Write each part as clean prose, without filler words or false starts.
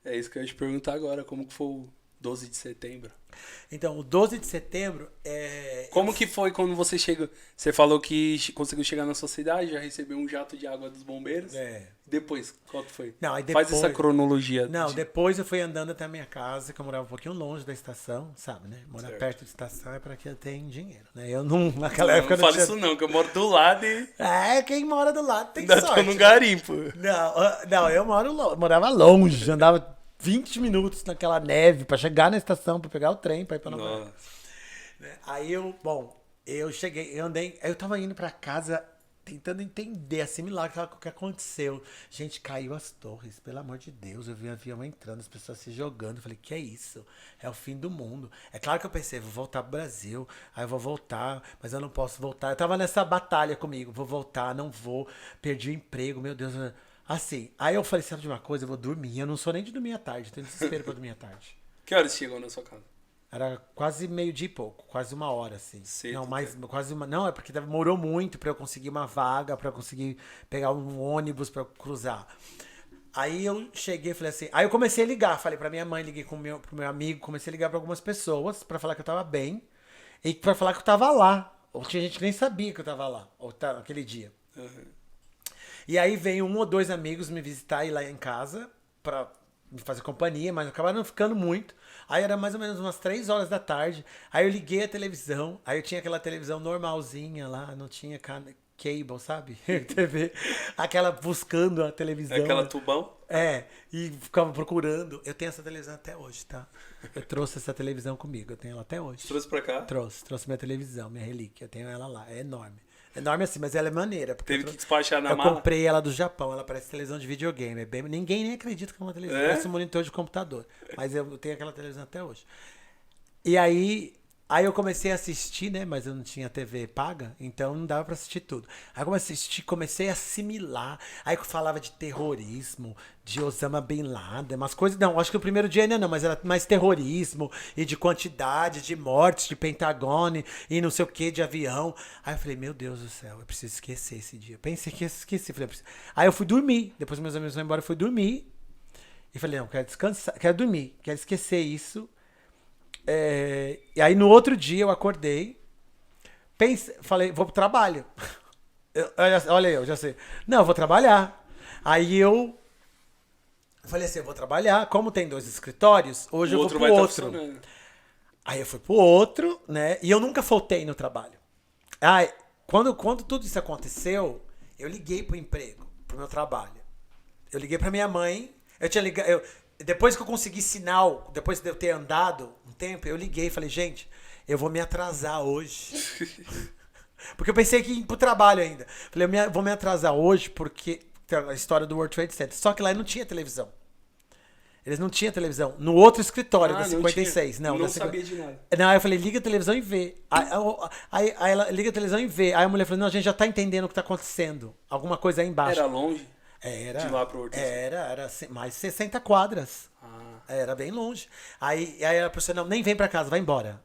É isso que eu ia te perguntar agora, como que foi o 12 de setembro? Então, o 12 de setembro é. Como que foi quando você chega? Você falou que conseguiu chegar na sua cidade, já recebeu um jato de água dos bombeiros. É. Depois, qual que foi? Não, aí Faz essa depois. cronologia Não, de... depois eu fui andando até a minha casa, que eu morava um pouquinho longe da estação, sabe, né? Morar Certo. perto de estação é pra quem tem dinheiro, né? Eu não, naquela Não, época não eu não fala tinha. isso não, que eu moro do lado e É, quem mora do lado tem ainda tô sorte, num né? garimpo. Não, não, eu morava longe, andava 20 minutos naquela neve pra chegar na estação, pra pegar o trem, pra ir pra Nova York. Nossa. Né? Aí eu cheguei, eu andei, eu tava indo pra casa tentando entender, assimilar o que aconteceu. Gente, caiu as torres, pelo amor de Deus, eu vi um avião entrando, as pessoas se jogando, eu falei, que é isso? É o fim do mundo. É claro que eu pensei, vou voltar pro Brasil, aí eu vou voltar, mas eu não posso voltar. Eu tava nessa batalha comigo, vou voltar, não vou, perdi o emprego, meu Deus. Assim, aí eu falei, sabe de uma coisa, eu vou dormir, eu não sou nem de dormir à tarde, tenho desespero pra dormir à tarde. Que horas chegou na sua casa? Era quase meio-dia e pouco, quase uma hora, assim. Não, Cedo, mais, até. quase uma. Não, é porque demorou muito pra eu conseguir uma vaga, pra eu conseguir pegar um ônibus pra eu cruzar. Aí eu cheguei e falei assim. Aí eu comecei a ligar, falei pra minha mãe, liguei pro meu amigo, comecei a ligar pra algumas pessoas pra falar que eu tava bem e pra falar que eu tava lá. Ou tinha gente que nem sabia que eu tava lá, ou naquele dia. Uhum. E aí veio um ou dois amigos me visitar e ir lá em casa pra me fazer companhia, mas acabaram não ficando muito. Aí era mais ou menos umas 3 horas da tarde. Aí eu liguei a televisão. Aí eu tinha aquela televisão normalzinha lá, não tinha cable, sabe? TV. Aquela buscando a É televisão, aquela né? tubão? É, e ficava procurando. Eu tenho essa televisão até hoje, tá? Eu trouxe essa televisão comigo, eu tenho ela até hoje. Trouxe pra cá? Trouxe minha televisão, minha relíquia. Eu tenho ela lá, é enorme. Enorme assim, mas ela é maneira. Porque Teve que despachar na eu mala? comprei ela do Japão, ela parece televisão de videogame. Ninguém nem acredita que é uma televisão, É? parece um monitor de computador. Mas eu tenho aquela televisão até hoje. E aí eu comecei a assistir, né? Mas eu não tinha TV paga, então não dava pra assistir tudo. Aí eu comecei a assistir, comecei a assimilar. Aí eu falava de terrorismo, de Osama Bin Laden, umas coisas. Não, acho que o primeiro dia ainda não, mas era mais terrorismo e de quantidade de mortes, de Pentagone e não sei o que, de avião. Aí eu falei, meu Deus do céu, eu preciso esquecer esse dia. Pensei que ia esquecer. Aí eu fui dormir. Depois meus amigos foram embora, eu fui dormir. E falei, não, quero descansar, quero dormir, quero esquecer isso. E aí no outro dia eu acordei, falei, vou pro trabalho. Olha aí, eu já sei. Não, eu vou trabalhar. Aí eu falei assim, eu vou trabalhar. Como tem 2 escritórios, O hoje eu vou outro pro vai estar outro. funcionando. Aí eu fui pro outro, né? E eu nunca faltei no trabalho. Aí, quando tudo isso aconteceu, eu liguei pro emprego, pro meu trabalho. Eu liguei pra minha mãe. Eu tinha ligado. Depois que eu consegui sinal, depois de eu ter andado um tempo, eu liguei e falei, gente, eu vou me atrasar hoje. Porque eu pensei que ia pro trabalho ainda. Falei, vou me atrasar hoje porque tem a história do World Trade Center. Só que lá não tinha televisão. Eles não tinham televisão. No outro escritório, da Ah, não 56. tinha. Não, Não da 50... sabia de nada. Não, aí eu falei, liga a televisão e vê. Aí ela liga a televisão e vê. Aí a mulher falou, não, a gente já tá entendendo o que tá acontecendo. Alguma coisa aí embaixo. Era longe? De Era, lá pro Hortência? era mais de 60 quadras. Ah. Era bem longe. Aí a pessoa, não, nem vem pra casa, vai embora.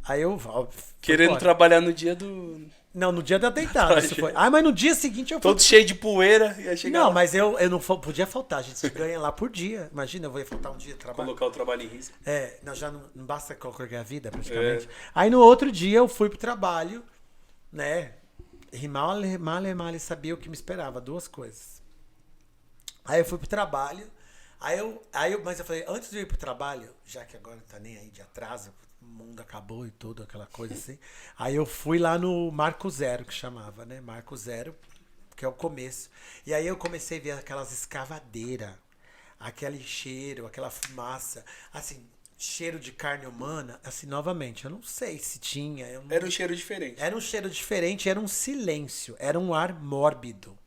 Aí eu fui Querendo embora. trabalhar no dia do... Não, no dia da deitada, isso foi. Ah, mas no dia seguinte eu fui. Todo cheio de poeira. Ia chegar Não, lá. mas eu não podia faltar. A gente ganha lá por dia. Imagina, eu vou faltar um dia de trabalho. Colocar o trabalho em risco. Não, já não basta colocar a vida, praticamente. Aí no outro dia eu fui pro trabalho, né? E mal sabia o que me esperava. 2 coisas. Aí eu fui pro trabalho. Mas eu falei, antes de eu ir pro trabalho, já que agora não tá nem aí de atraso, o mundo acabou e tudo, aquela coisa assim. Aí eu fui lá no Marco Zero, que chamava, né? Marco Zero, que é o começo. E aí eu comecei a ver aquelas escavadeiras, aquele cheiro, aquela fumaça, assim, cheiro de carne humana, assim, novamente, eu não sei se tinha. Era um cheiro diferente. Era um cheiro diferente, era um silêncio, era um ar mórbido.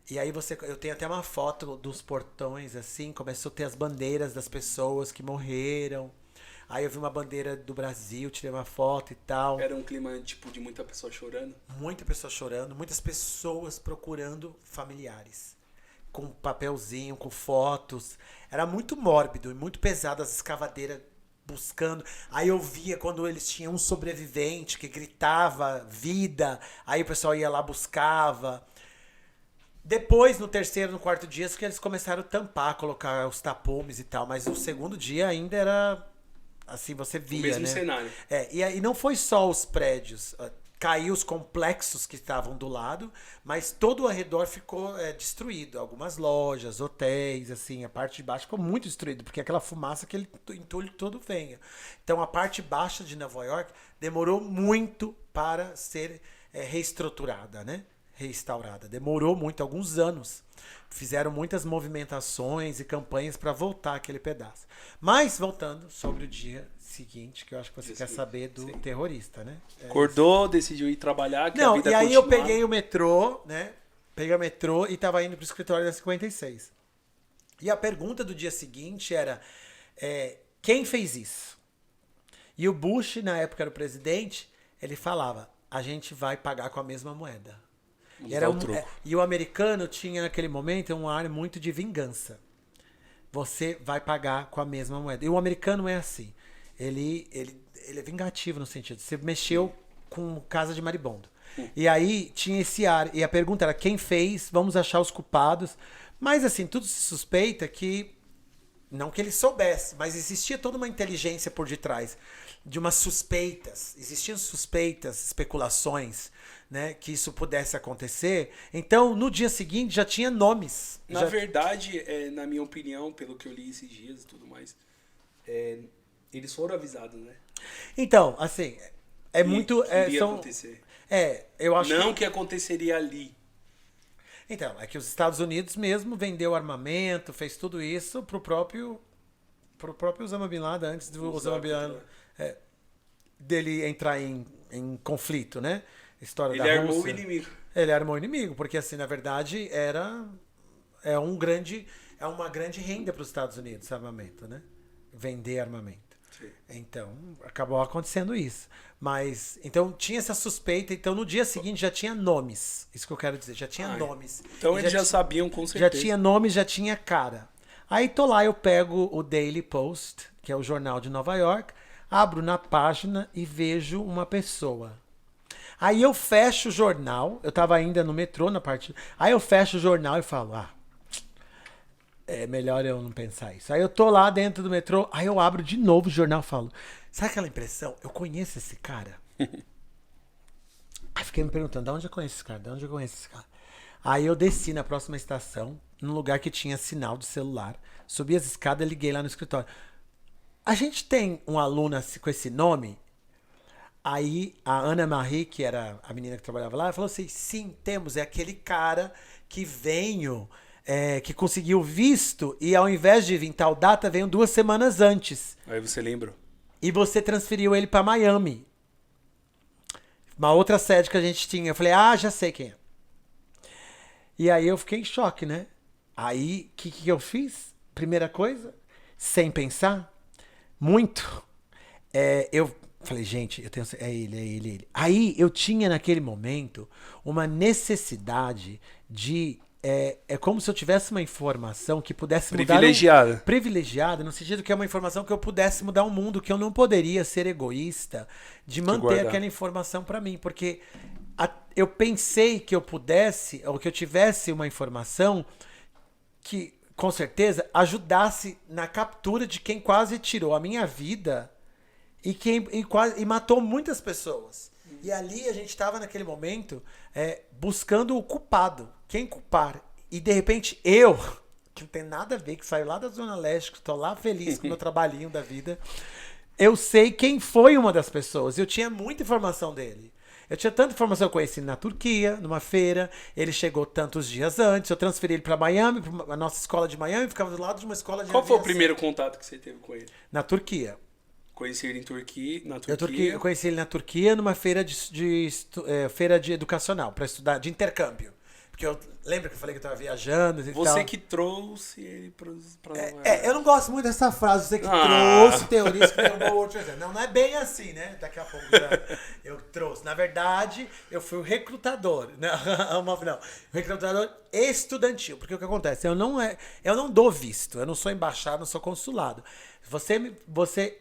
E aí eu tenho até uma foto dos portões, assim, começou a ter as bandeiras das pessoas que morreram. Aí eu vi uma bandeira do Brasil, tirei uma foto e tal. Era um clima, tipo, de muita pessoa chorando. Muita pessoa chorando, muitas pessoas procurando familiares. Com papelzinho, com fotos. Era muito mórbido e muito pesado as escavadeiras buscando. Aí eu via quando eles tinham um sobrevivente que gritava vida. Aí o pessoal ia lá, buscava. Depois, no terceiro, no quarto dia, que eles começaram a tampar, colocar os tapumes e tal. Mas o segundo dia ainda era, assim, você via, O mesmo né? cenário. E aí não foi só os prédios. Caiu os complexos que estavam do lado, mas todo o arredor ficou destruído. Algumas lojas, hotéis, assim, a parte de baixo ficou muito destruída, porque aquela fumaça, aquele entulho todo venha. Então a parte baixa de Nova York demorou muito para ser reestruturada, né? Restaurada. Demorou muito, alguns anos. Fizeram muitas movimentações e campanhas para voltar aquele pedaço. Mas, voltando sobre o dia seguinte, que eu acho que você quer saber do terrorista, né? Acordou, decidiu ir trabalhar, que a Não, vida e aí eu continuava. peguei o metrô, né? Peguei o metrô e tava indo pro escritório da 56. E a pergunta do dia seguinte era, quem fez isso? E o Bush, na época era o presidente, ele falava, a gente vai pagar com a mesma moeda. Vamos dar o troco. E o americano tinha naquele momento um ar muito de vingança. Você vai pagar com a mesma moeda. E o americano é assim. Ele é vingativo no sentido. Você mexeu com casa de maribondo. E aí tinha esse ar. E a pergunta era quem fez, vamos achar os culpados. Mas assim, tudo se suspeita que não que ele soubesse, mas existia toda uma inteligência por detrás de umas suspeitas. Existiam suspeitas, especulações, né, que isso pudesse acontecer. Então, no dia seguinte já tinha nomes. Na verdade, na minha opinião, pelo que eu li esses dias e tudo mais, eles foram avisados, né? Então, assim, muito... iria acontecer. Eu acho Não que aconteceria ali. Então, é que os Estados Unidos mesmo vendeu armamento, fez tudo isso pro próprio Osama Bin Laden, antes do Osama Bin Laden dele entrar em conflito, né? História Ele da Rússia. armou o inimigo. Ele armou o inimigo, porque assim, na verdade, é uma grande renda para os Estados Unidos, armamento, né? Vender armamento. Sim. Então, acabou acontecendo isso. Mas, então, tinha essa suspeita. Então, no dia seguinte, já tinha nomes. Isso que eu quero dizer. Já tinha nomes. Então, eles já sabiam, com certeza. Já tinha nomes, já tinha cara. Aí, tô lá, eu pego o Daily Post, que é o jornal de Nova York, abro na página e vejo uma pessoa. Aí, eu fecho o jornal. Eu tava ainda no metrô, na parte... Aí, eu fecho o jornal e falo, é melhor eu não pensar isso. Aí eu tô lá dentro do metrô, aí eu abro de novo o jornal e falo, sabe aquela impressão? Eu conheço esse cara? Aí fiquei me perguntando, de onde eu conheço esse cara? De onde eu conheço esse cara? Aí eu desci na próxima estação, num lugar que tinha sinal de celular, subi as escadas e liguei lá no escritório. A gente tem um aluno com esse nome? Aí a Ana Marie, que era a menina que trabalhava lá, falou assim, sim, temos, é aquele cara que veio... que conseguiu visto e ao invés de vir tal data, veio 2 semanas antes. Aí você lembra? E você transferiu ele para Miami. Uma outra sede que a gente tinha. Eu falei, já sei quem é. E aí eu fiquei em choque, né? Aí, o que eu fiz? Primeira coisa, sem pensar, muito, eu falei, gente, eu tenho, é ele. Aí eu tinha naquele momento uma necessidade de... É como se eu tivesse uma informação que pudesse mudar... Privilegiada. Privilegiada, no sentido que é uma informação que eu pudesse mudar o mundo, que eu não poderia ser egoísta de manter aquela informação para mim. Porque eu pensei que eu pudesse, ou que eu tivesse uma informação que, com certeza, ajudasse na captura de quem quase tirou a minha vida e matou muitas pessoas. E ali a gente estava naquele momento buscando o culpado. Quem culpar? E de repente eu, que não tem nada a ver, que saio lá da Zona Leste, que estou lá feliz com o meu trabalhinho da vida, eu sei quem foi uma das pessoas. Eu tinha muita informação dele. Eu tinha tanta informação, eu conheci ele na Turquia, numa feira, ele chegou tantos dias antes, eu transferi ele para Miami, para a nossa escola de Miami, ficava do lado de uma escola de Qual foi o aviação. primeiro contato que você teve com ele? Na Turquia. Conheci ele na Turquia. Eu conheci ele na Turquia, numa feira feira de educacional, para estudar, de intercâmbio. Porque eu lembro que eu falei que eu tava viajando e tal. Você que trouxe ele pra Nova York. Eu não gosto muito dessa frase, você que trouxe terrorista que derrubou outro exército. Não é bem assim, né? Daqui a pouco eu trouxe. Na verdade, eu fui o recrutador. Não, o recrutador estudantil. Porque o que acontece? Eu não dou visto, eu não sou embaixada, não sou consulado.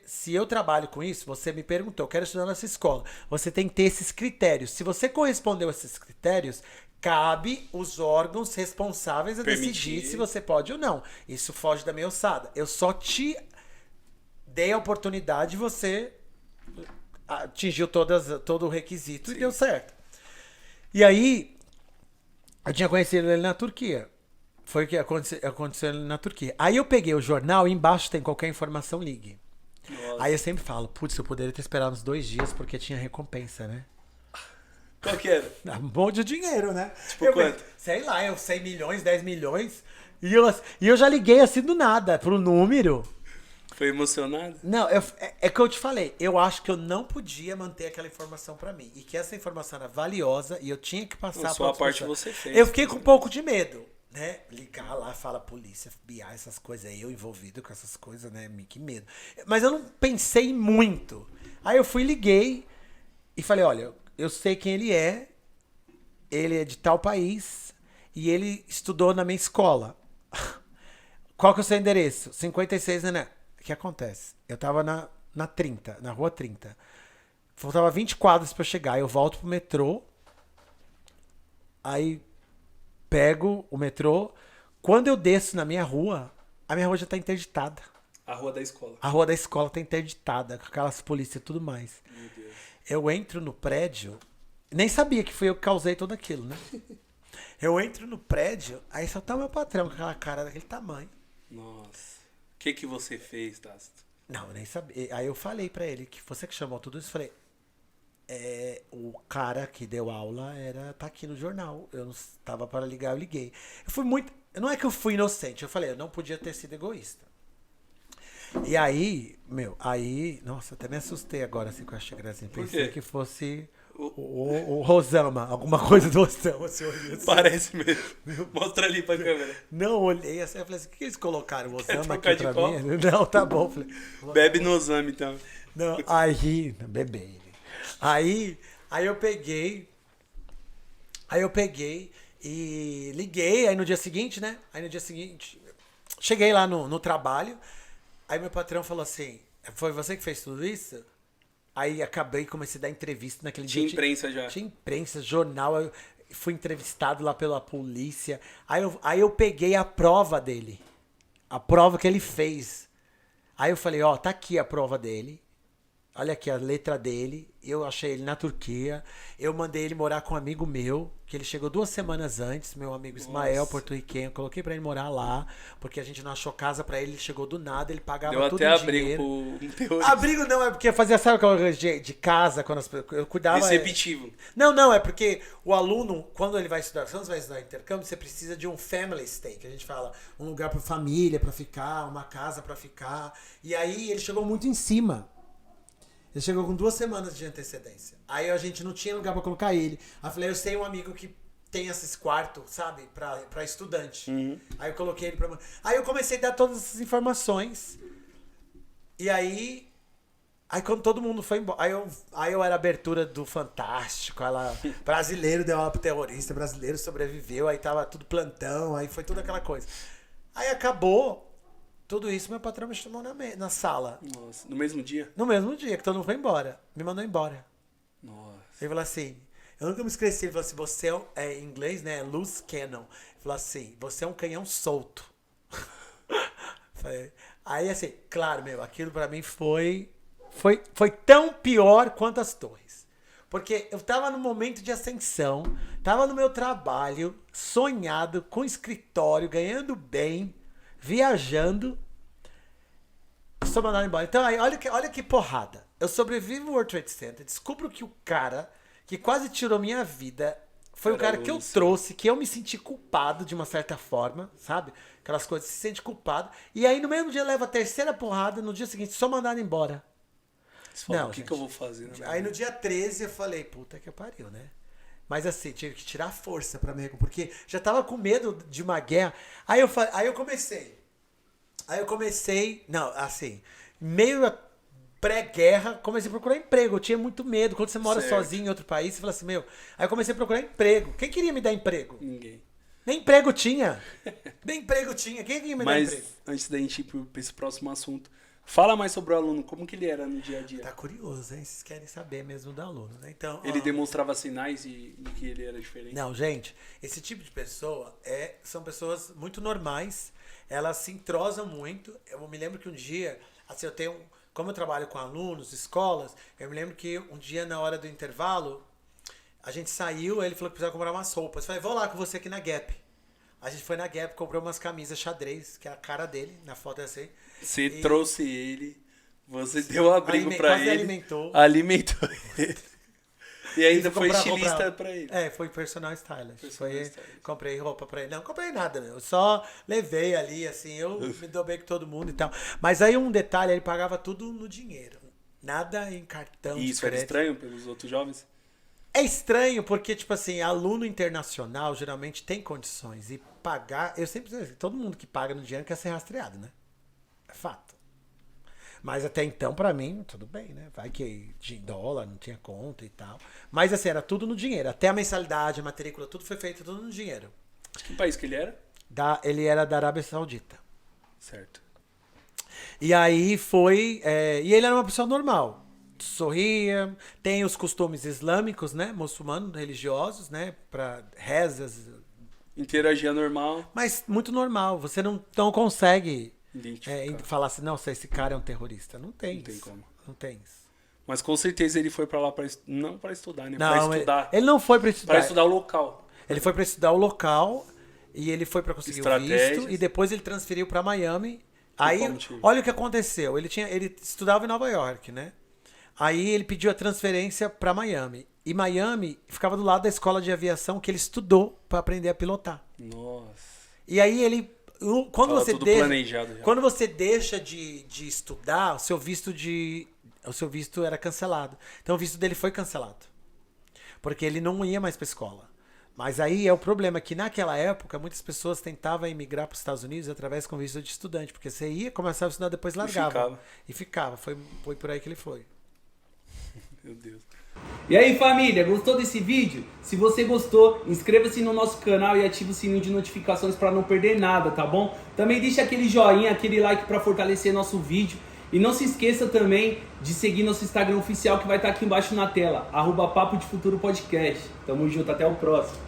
Se eu trabalho com isso, você me perguntou, eu quero estudar nessa escola. Você tem que ter esses critérios. Se você correspondeu a esses critérios, cabe os órgãos responsáveis a Permitir. decidir se você pode ou não. Isso foge da minha alçada. Eu só te dei a oportunidade de você atingiu todo o requisito e deu certo. E aí, eu tinha conhecido ele na Turquia. Foi o que aconteceu na Turquia. Aí eu peguei o jornal e embaixo tem qualquer informação, ligue. Nossa. Aí eu sempre falo, putz, eu poderia ter esperado uns 2 dias porque tinha recompensa, né? Qual que era? Um monte de dinheiro, né? Tipo quanto? Sei lá, 100 milhões, 10 milhões. E eu já liguei assim do nada pro número. Foi emocionado? Não, é que eu te falei. Eu acho que eu não podia manter aquela informação pra mim. E que essa informação era valiosa e eu tinha que passar A sua parte você fez. Eu fiquei com um pouco de medo, né? Ligar lá, fala polícia, FBI, essas coisas aí. Eu envolvido com essas coisas, né? Que medo. Mas eu não pensei muito. Aí eu fui, liguei e falei, olha, eu sei quem ele é de tal país e ele estudou na minha escola. Qual que é o seu endereço? 56, né? O que acontece? Eu tava na 30, na rua 30. Faltava 20 quadras pra eu chegar. Eu volto pro metrô. Aí pego o metrô. Quando eu desço na minha rua, a minha rua já tá interditada. A rua da escola. A rua da escola tá interditada, com aquelas polícias e tudo mais. Meu Deus. Eu entro no prédio, nem sabia que fui eu que causei tudo aquilo, né? Eu entro no prédio, aí só tá o meu patrão com aquela cara daquele tamanho. Nossa. O que você fez, Tácito? Não, eu nem sabia. Aí eu falei pra ele que você que chamou tudo isso, falei, o cara que deu aula tá aqui no jornal. Eu não estava para ligar, eu liguei. Eu fui muito, não é que eu fui inocente, eu falei, eu não podia ter sido egoísta. E aí, nossa, até me assustei agora assim com a Chegrazinha. Pensei que fosse o Rosama, alguma coisa do Rosama. Assim, assim. Parece mesmo. Mostra ali pra câmera. Não, olhei assim, eu falei assim, o que eles colocaram? O Rosama trocar aqui pra de mim? Não, tá bom. Falei, Bebe no Osama, então. não, aí, bebê. Aí eu peguei e liguei, aí no dia seguinte, né? Cheguei lá no trabalho, aí meu patrão falou assim, foi você que fez tudo isso? Aí comecei a dar entrevista naquele dia. Tinha imprensa já. Tinha imprensa, jornal, eu fui entrevistado lá pela polícia. Aí eu peguei a prova dele, a prova que ele fez. Aí eu falei, tá aqui a prova dele. Olha aqui a letra dele. Eu achei ele na Turquia. Eu mandei ele morar com um amigo meu, que ele chegou 2 semanas antes, meu amigo Ismael, porto-riquenho. Eu coloquei pra ele morar lá, porque a gente não achou casa pra ele. Ele chegou do nada, ele pagava tudo em dinheiro. Deu até abrigo pro Abrigo não, é porque fazia, sabe aquela coisa de casa, quando eu cuidava... Receptivo. Não, é porque o aluno, quando ele vai estudar, quando você vai estudar intercâmbio, você precisa de um family stay, que a gente fala, um lugar pra família pra ficar, uma casa pra ficar. E aí ele chegou muito em cima. Ele chegou com 2 semanas de antecedência. Aí a gente não tinha lugar pra colocar ele. Aí eu falei, eu sei um amigo que tem esses quartos, sabe? Pra estudante. Uhum. Aí eu coloquei ele pra... Aí eu comecei a dar todas essas informações. E aí quando todo mundo foi embora... Aí eu era abertura do Fantástico. Brasileiro deu aula pro terrorista. Brasileiro sobreviveu. Aí tava tudo plantão. Aí foi tudo aquela coisa. Aí acabou... Tudo isso, meu patrão me chamou na sala. Nossa, no mesmo dia? No mesmo dia, que todo mundo foi embora. Me mandou embora. Nossa. Ele falou assim, eu nunca me esqueci, ele falou assim, você em inglês, né, loose cannon. Ele falou assim, você é um canhão solto. Aí assim, claro, aquilo pra mim foi tão pior quanto as torres. Porque eu tava num momento de ascensão, tava no meu trabalho, sonhado, com escritório, ganhando bem, viajando, sou mandado embora. Então aí, olha que porrada. Eu sobrevivo ao World Trade Center, descubro que o cara que quase tirou minha vida foi o cara que eu trouxe, que eu me senti culpado de uma certa forma, sabe? Aquelas coisas, se sente culpado. E aí no mesmo dia leva a 3ª porrada, no dia seguinte sou mandado embora. Não, o que eu vou fazer? Aí no dia 13 eu falei, puta que pariu, né? Mas assim, tive que tirar força pra mim, porque já tava com medo de uma guerra. Aí eu comecei, não, assim, meio pré-guerra, comecei a procurar emprego. Eu tinha muito medo. Quando você mora sozinho em outro país, você fala assim, Aí eu comecei a procurar emprego. Quem queria me dar emprego? Ninguém. Nem emprego tinha. Quem queria me dar emprego? Mas antes da gente ir pra esse próximo assunto, Fala mais sobre o aluno, como que ele era no dia a dia? Tá curioso, hein? Vocês querem saber mesmo do aluno, né? Então, Ele demonstrava sinais de que ele era diferente? Não, gente, esse tipo de pessoa são pessoas muito normais, elas se entrosam muito. Eu me lembro que um dia, assim, como eu trabalho com alunos, escolas, eu me lembro que um dia na hora do intervalo, a gente saiu, aí ele falou que precisava comprar umas roupas. Eu falei, vou lá com você aqui na Gap. A gente foi na Gap, comprou umas camisas xadrez, que é a cara dele, na foto é assim. Você trouxe ele, você deu abrigo pra ele. Alimentou ele. E ainda foi estilista pra ele. Foi personal stylist. Comprei roupa pra ele. Não comprei nada, meu. Eu só levei ali, assim, eu me dou bem com todo mundo e tal. Mas aí um detalhe, ele pagava tudo no dinheiro. Nada em cartão. E isso era estranho pelos outros jovens? É estranho porque, tipo assim, aluno internacional geralmente tem condições. E pagar. Eu sempre digo assim, todo mundo que paga no dinheiro quer ser rastreado, né? É fato. Mas até então, pra mim, tudo bem, né? Vai que de dólar, não tinha conta e tal. Mas assim, era tudo no dinheiro. Até a mensalidade, a matrícula, tudo foi feito tudo no dinheiro. Que país que ele era? Ele era da Arábia Saudita. Certo. E aí foi. E ele era uma pessoa normal. Sorria, tem os costumes islâmicos, né? Muçulmanos, religiosos, né? Pra rezas. Interagia normal. Mas muito normal. Você não consegue falar assim, não, esse cara é um terrorista. Não tem. Não tem como. Não tem isso. Mas com certeza ele foi pra lá não pra estudar, né? Não, pra estudar. Ele não foi pra estudar. Pra estudar o local. Ele foi pra estudar o local e ele foi pra conseguir o visto e depois ele transferiu pra Miami. Aí, olha o que aconteceu. Ele estudava em Nova York, né? Aí ele pediu a transferência pra Miami. E Miami ficava do lado da escola de aviação que ele estudou pra aprender a pilotar. Nossa. E aí quando você deixa de estudar, o seu visto era cancelado. Então o visto dele foi cancelado. Porque ele não ia mais pra escola. Mas aí é o problema que naquela época muitas pessoas tentavam emigrar para os Estados Unidos através com visto de estudante, porque você ia, começava a estudar, depois largava. E ficava. Foi por aí que ele foi. Meu Deus. E aí, família, gostou desse vídeo? Se você gostou, inscreva-se no nosso canal e ative o sininho de notificações para não perder nada, tá bom? Também deixa aquele joinha, aquele like para fortalecer nosso vídeo. E não se esqueça também de seguir nosso Instagram oficial que vai estar aqui embaixo na tela, @Papo de Futuro Podcast. Tamo junto, até o próximo.